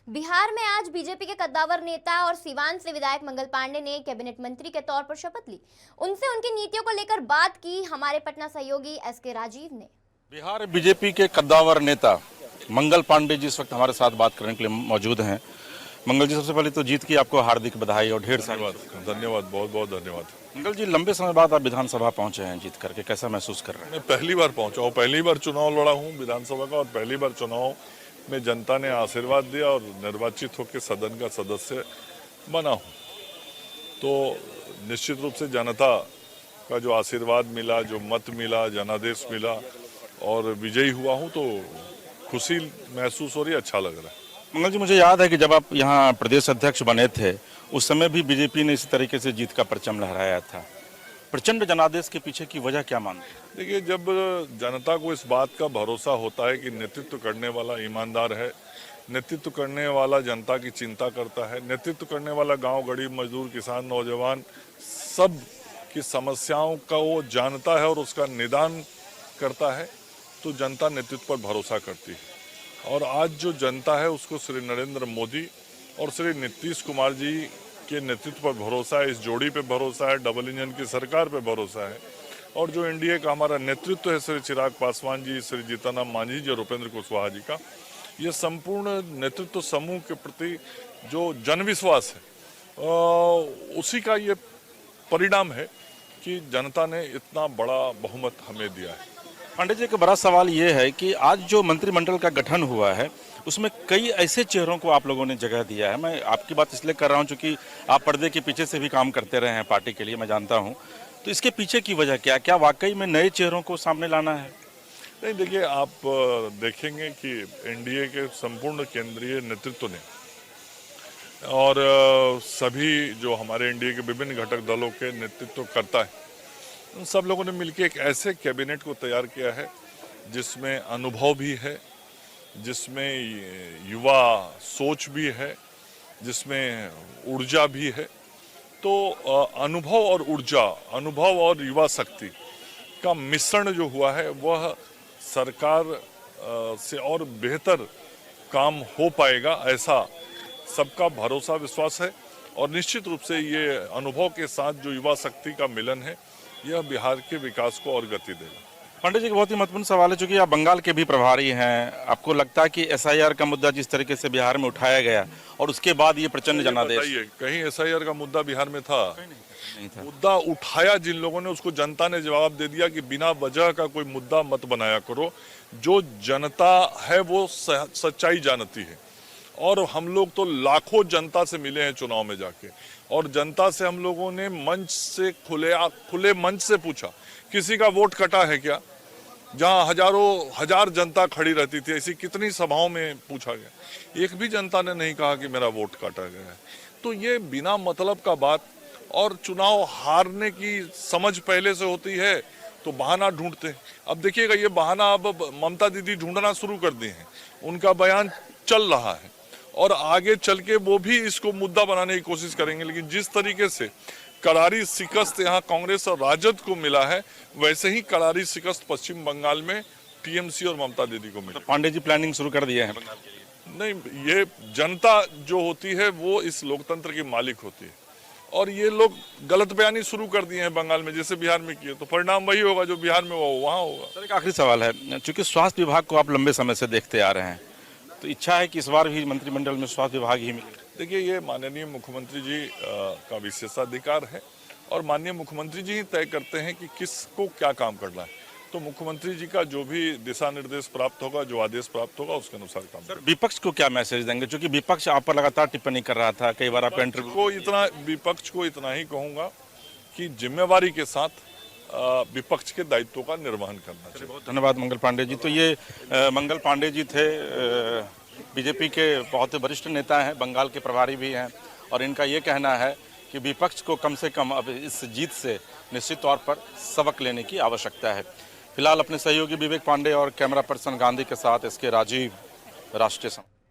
बिहार में आज बीजेपी के कद्दावर नेता और सीवान से विधायक मंगल पांडे ने कैबिनेट मंत्री के तौर पर शपथ ली। उनसे उनकी नीतियों को लेकर बात की हमारे पटना सहयोगी एसके राजीव ने। बिहार बीजेपी के कद्दावर नेता मंगल पांडे जी इस वक्त हमारे साथ बात करने के लिए मौजूद हैं। मंगल जी, सबसे पहले तो जीत की आपको हार्दिक बधाई और ढेर सारी धन्यवाद, बहुत बहुत धन्यवाद। मंगल जी, लंबे समय बाद आप विधानसभा पहुंचे हैं जीत करके, कैसा महसूस कर रहे हैं? मैं पहली बार पहुंचा हूँ, पहली बार चुनाव लड़ा हूँ विधानसभा का और पहली बार चुनाव में जनता ने आशीर्वाद दिया और निर्वाचित होकर सदन का सदस्य बना हूँ। तो निश्चित रूप से जनता का जो आशीर्वाद मिला, जो मत मिला, जनादेश मिला और विजयी हुआ हूँ, तो खुशी महसूस हो रही है, अच्छा लग रहा है। मंगल जी, मुझे याद है कि जब आप यहाँ प्रदेश अध्यक्ष बने थे उस समय भी बीजेपी ने इसी तरीके से जीत का परचम लहराया था। प्रचंड जनादेश के पीछे की वजह क्या मानते हैं? देखिए, जब जनता को इस बात का भरोसा होता है कि नेतृत्व करने वाला ईमानदार है, नेतृत्व करने वाला जनता की चिंता करता है, नेतृत्व करने वाला गांव, गरीब, मजदूर, किसान, नौजवान सब की समस्याओं का वो जानता है और उसका निदान करता है, तो जनता नेतृत्व पर भरोसा करती है। और आज जो जनता है उसको श्री नरेंद्र मोदी और श्री नीतीश कुमार जी के नेतृत्व पर भरोसा है, इस जोड़ी पे भरोसा है, डबल इंजन की सरकार पे भरोसा है। और जो एनडीए का हमारा नेतृत्व है, श्री चिराग पासवान जी, श्री जीतनराम मांझी जी और उपेंद्र कुशवाहा जी का, ये संपूर्ण नेतृत्व समूह के प्रति जो जनविश्वास है उसी का ये परिणाम है कि जनता ने इतना बड़ा बहुमत हमें दिया है। पांडे जी, एक बड़ा सवाल ये है कि आज जो मंत्रिमंडल का गठन हुआ है उसमें कई ऐसे चेहरों को आप लोगों ने जगह दिया है। मैं आपकी बात इसलिए कर रहा हूं क्योंकि आप पर्दे के पीछे से भी काम करते रहे हैं पार्टी के लिए, मैं जानता हूं। तो इसके पीछे की वजह क्या वाकई में नए चेहरों को सामने लाना है? नहीं, देखिए, आप देखेंगे कि एनडीए के संपूर्ण केंद्रीय नेतृत्व ने और सभी जो हमारे एनडीए के विभिन्न घटक दलों के नेतृत्व करता है, उन सब लोगों ने मिलकर एक ऐसे कैबिनेट को तैयार किया है जिसमें अनुभव भी है, जिसमें युवा सोच भी है, जिसमें ऊर्जा भी है। तो अनुभव और ऊर्जा, अनुभव और युवा शक्ति का मिश्रण जो हुआ है वह सरकार से और बेहतर काम हो पाएगा, ऐसा सबका भरोसा विश्वास है। और निश्चित रूप से ये अनुभव के साथ जो युवा शक्ति का मिलन है, यह बिहार के विकास को और गति देगा। पांडे जी, बहुत ही महत्वपूर्ण सवाल है, चूंकि आप बंगाल के भी प्रभारी हैं, आपको लगता है कि एसआईआर का मुद्दा जिस तरीके से बिहार में उठाया गया और उसके बाद ये प्रचंड जनादेश, कहीं एसआईआर का मुद्दा बिहार में था? नहीं था। मुद्दा उठाया जिन लोगों ने, उसको जनता ने जवाब दे दिया कि बिना वजह का कोई मुद्दा मत बनाया करो। जो जनता है वो सच्चाई जानती है और हम लोग तो लाखों जनता से मिले हैं चुनाव में जाके, और जनता से हम लोगों ने मंच से खुले मंच से पूछा, किसी का वोट कटा है क्या? जहां हजार जनता खड़ी रहती थी, ऐसी कितनी सभाओं में पूछा गया, एक भी जनता ने नहीं कहा कि मेरा वोट काटा गया है। तो ये बिना मतलब का बात, और चुनाव हारने की समझ पहले से होती है तो बहाना ढूंढते हैं। अब देखिएगा, ये बहाना अब ममता दीदी ढूंढना शुरू कर दिए हैं, उनका बयान चल रहा है और आगे चल के वो भी इसको मुद्दा बनाने की कोशिश करेंगे। लेकिन जिस तरीके से करारी शिकस्त यहाँ कांग्रेस और राजद को मिला है, वैसे ही करारी शिकस्त पश्चिम बंगाल में टीएमसी और ममता दीदी को मिला। तो पांडे जी प्लानिंग शुरू कर दिए हैं बंगाल के लिए? नहीं, ये जनता जो होती है वो इस लोकतंत्र की मालिक होती है, और ये लोग गलत बयानी शुरू कर दिए हैं बंगाल में, जैसे बिहार में किए, तो परिणाम वही होगा जो बिहार में हुआ वहाँ होगा। सर, एक आखिरी सवाल है, चूंकि स्वास्थ्य विभाग को आप लंबे समय से देखते आ रहे हैं, तो इच्छा है कि इस बार भी मंत्रिमंडल में स्वास्थ्य विभाग ही मिले? देखिए, ये माननीय मुख्यमंत्री जी का विशेषाधिकार है और माननीय मुख्यमंत्री जी ही तय करते हैं कि किसको क्या काम करना है। तो मुख्यमंत्री जी का जो भी दिशा निर्देश प्राप्त होगा, जो आदेश प्राप्त होगा, उसके अनुसार काम। सर, विपक्ष को क्या मैसेज देंगे, क्योंकि विपक्ष आप पर लगातार टिप्पणी कर रहा था, कई बार आपका इंटरव्यू विपक्ष को इतना ही कहूँगा कि जिम्मेवारी के साथ विपक्ष के दायित्वों का निर्वहन करना चाहिए। बहुत धन्यवाद मंगल पांडे जी। तो ये मंगल पांडे जी थे, बीजेपी के बहुत वरिष्ठ नेता हैं, बंगाल के प्रभारी भी हैं, और इनका ये कहना है कि विपक्ष को कम से कम अब इस जीत से निश्चित तौर पर सबक लेने की आवश्यकता है। फिलहाल अपने सहयोगी विवेक पांडे और कैमरा पर्सन गांधी के साथ एसके राजीव, राष्ट्रीय समाचार।